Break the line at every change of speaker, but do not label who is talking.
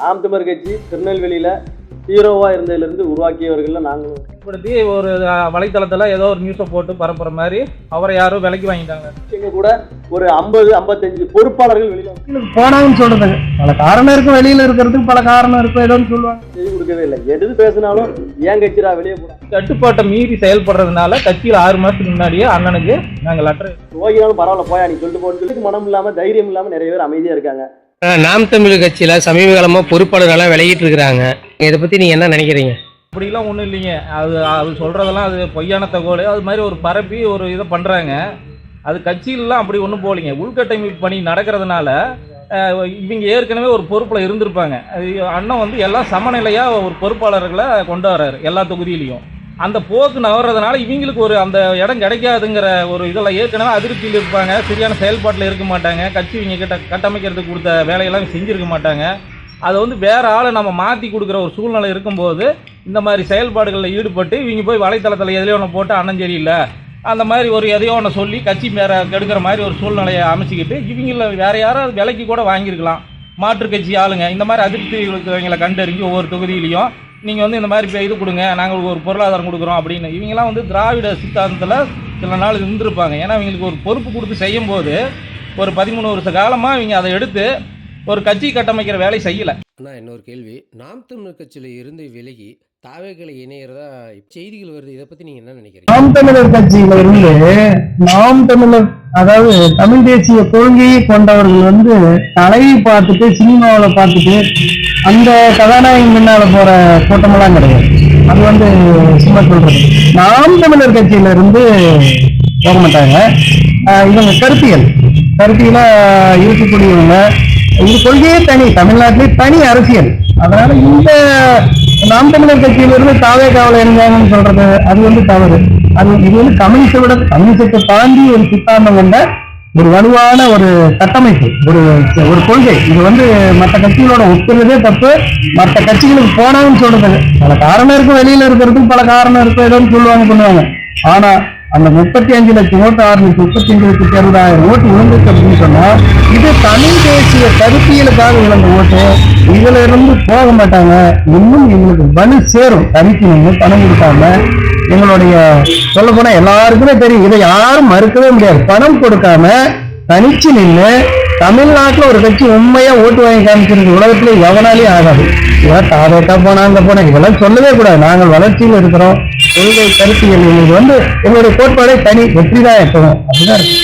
நாம் தமிழர் கட்சி திருநெல்வேலியில் ஹீரோவாக இருந்ததுலேருந்து உருவாக்கியவர்கள் நாங்கள்
இப்படி ஒரு வலைத்தளத்தில் ஏதோ ஒரு நியூஸை போட்டு பரப்புற மாதிரி அவரை யாரும் விலைக்கு வாங்கிட்டாங்க.
எங்கள் கூட ஒரு 50-55 பொறுப்பாளர்கள் வெளியில்
போனாங்கன்னு சொல்றது பல காரணம் இருக்கும், வெளியில் இருக்கிறதுக்கு பல காரணம் இருக்கும், ஏதோ சொல்லுவாங்க.
செய்தி கொடுக்கவே இல்லை. எது பேசினாலும் ஏன் கட்சிரா வெளியே போகிறோம்.
கட்டுப்பாட்டை மீறி செயல்படுறதுனால கட்சியில் 6 மாதத்துக்கு முன்னாடியே அண்ணனுக்கு நாங்கள் லெட்டர்
துரோகினாலும் பரவாயில்ல போயா நீ சொல்லிட்டு போன்னு சொல்லிட்டு மனம் இல்லாமல் தைரியம் இல்லாமல் நிறைய பேர் அமைதியாக இருக்காங்க.
நாம் தமிழர் கட்சியில சமீப காலமாக பொறுப்பாளர்கள்லாம் விலகிட்டு இருக்கிறாங்க. இதை பத்தி நீங்க என்ன நினைக்கிறீங்க?
அப்படிலாம் ஒன்றும் இல்லைங்க. அது சொல்றதெல்லாம் அது பொய்யான தகவல். அது மாதிரி ஒரு பரப்பி ஒரு இதை பண்றாங்க. அது கட்சியிலலாம் அப்படி ஒன்றும் போகலைங்க. உள்கட்டமைப்பு பணி நடக்கிறதுனால இவங்க ஏற்கனவே ஒரு பொறுப்பில் இருந்திருப்பாங்க. அண்ணன் வந்து எல்லாம் சமநிலையாக ஒரு பொறுப்பாளர்களை கொண்டு வர்றாரு எல்லா தொகுதியிலையும். அந்த போக்கு நகர்றதுனால இவங்களுக்கு ஒரு அந்த இடம் கிடைக்காதுங்கிற ஒரு இதெல்லாம் ஏற்கனவே அதிருப்தியில் இருப்பாங்க. சரியான செயல்பாட்டில் இருக்க மாட்டாங்க. கட்சி இவங்க கிட்ட கட்டமைக்கிறதுக்கு கொடுத்த வேலையெல்லாம் செஞ்சுருக்க மாட்டாங்க. அதை வந்து வேறு ஆளை நம்ம மாற்றி கொடுக்குற ஒரு சூழ்நிலை இருக்கும்போது இந்த மாதிரி செயல்பாடுகளில் ஈடுபட்டு இவங்க போய் வலைத்தளத்தில் எதையோ ஒன்று போட்டு அண்ணன் சரியில்லை அந்த மாதிரி ஒரு எதையோ ஒன்று சொல்லி கட்சி வேற கெடுக்கிற மாதிரி ஒரு சூழ்நிலையை அமைச்சிக்கிட்டு இவங்கள வேறு யாராவது விலைக்கு கூட வாங்கியிருக்கலாம். மாற்றுக் கட்சி ஆளுங்க இந்த மாதிரி அதிருப்தி இருக்கிறவங்களை கண்டறிஞ்சு ஒவ்வொரு தொகுதியிலையும் நீங்கள் வந்து இந்த மாதிரி இது கொடுங்க, நாங்கள் ஒரு பொருளாதாரம் கொடுக்குறோம் அப்படின்னு. இவங்கெல்லாம் வந்து திராவிட சித்தாந்தத்தில் சில நாள் இருந்திருப்பாங்க. ஏன்னா இவங்களுக்கு ஒரு பொறுப்பு கொடுத்து செய்யும்போது ஒரு 13 வருஷ காலமாக இவங்க அதை எடுத்து ஒரு கட்சி கட்டமைக்கிற வேலை செய்யலை.
ஆனால் இன்னொரு கேள்வி, நாம் தமிழர் கட்சியில் இருந்து விலகி தாவேகளை இணையறதா செய்திகள் வருது. இதை பற்றி நீங்கள் என்ன நினைக்கிறீங்க?
நாம் தமிழர் கட்சியில இருந்து நாம் தமிழர், அதாவது தமிழ் தேசிய கொள்கையை கொண்டவர்கள் வந்து தலையை பார்த்துட்டு சினிமாவில் பார்த்துட்டு அந்த கதாநாயகன் முன்னால போற கூட்டமெல்லாம் கிடையாது. அது வந்து சும்மா சொல்றது. நாம் தமிழர் கட்சியில இருந்து போக மாட்டாங்க. இவங்க கருத்தியலா இருக்கக்கூடியவங்க. இந்த கொள்கையே தனி, தமிழ்நாட்டிலே தனி அரசியல். அதனால இந்த நாம் தமிழர் கட்சியிலிருந்து தாவேகாவில் இருந்தாங்கன்னு சொல்றது அது வந்து தவறு. இது வந்து கம்யூனிசத்தை தாண்டி ஒரு சித்தாந்தம் கொண்ட ஒரு வலுவான ஒரு கட்டமைப்பு, ஒரு கொள்கை. இது வந்து மற்ற கட்சிகளோட ஒத்துறதே தப்பு. மற்ற கட்சிகளுக்கு போனாங்கன்னு சொல்றது பல காரணம் இருக்கும், வெளியில இருக்கிறதுக்கு பல காரணம் இருக்கும், ஏதோ பண்ணுவாங்க. ஆனா அந்த 35 லட்சம் ஓட்டு 635,60,000 ஓட்டு விழுந்துச்சு அப்படின்னு சொன்னா இது தமிழ் தேசிய கருத்தியலுக்காக விழுந்த ஓட்டு. இதுல இருந்து போக மாட்டாங்க. இன்னும் எங்களுக்கு வலு சேரும். தனிக்கு நின்று பணம் கொடுக்காம எங்களுடைய சொல்ல போனா எல்லாருக்குமே தெரியும், இதை யாரும் மறுக்கவே முடியாது. பணம் கொடுக்காம தனிச்சு நின்று தமிழ்நாட்டுல ஒரு கட்சி உண்மையா ஓட்டு வாங்கி காமிச்சிருக்கு உலகத்துல எவனாலே ஆகாது. தாவேக்கா போனா அங்க போனா இதெல்லாம் சொல்லவே கூடாது. நாங்கள் வளர்ச்சியில் இருக்கிறோம். கொள்கை கருத்தியல் எங்களுக்கு வந்து எங்களுடைய கோட்பாடே தனி, வெற்றிதான் எப்பவும் அப்படிதான் இருக்கு.